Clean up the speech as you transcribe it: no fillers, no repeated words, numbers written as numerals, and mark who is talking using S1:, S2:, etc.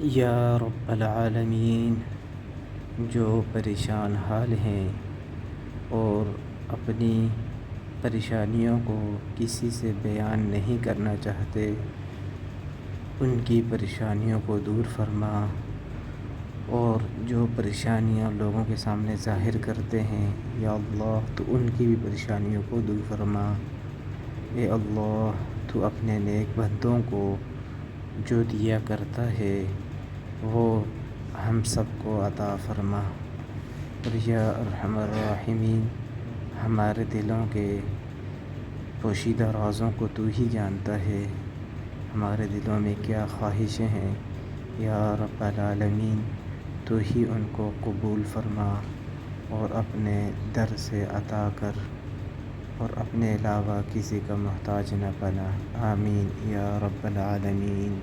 S1: या रब्बल आलमीन, जो परेशान हाल हैं और अपनी परेशानियों को किसी से बयान नहीं करना चाहते, उनकी परेशानियों को दूर फरमा। और जो परेशानियां लोगों के सामने ज़ाहिर करते हैं या अल्लाह, तो उनकी भी परेशानियों को दूर फरमा। ए अल्लाह, तो अपने नेक बंदों को जो दिया करता है वो हम सब को अता फ़रमा। और या अरहमर राहिमीन, हमारे दिलों के पोशीदा राज़ों को तू ही जानता है, हमारे दिलों में क्या ख्वाहिशें हैं। या रब्बल आलमीन, तू ही उनको कबूल फ़रमा और अपने दर से अता कर और अपने अलावा किसी का मोहताज न बना। आमीन या रब्बल आलमीन।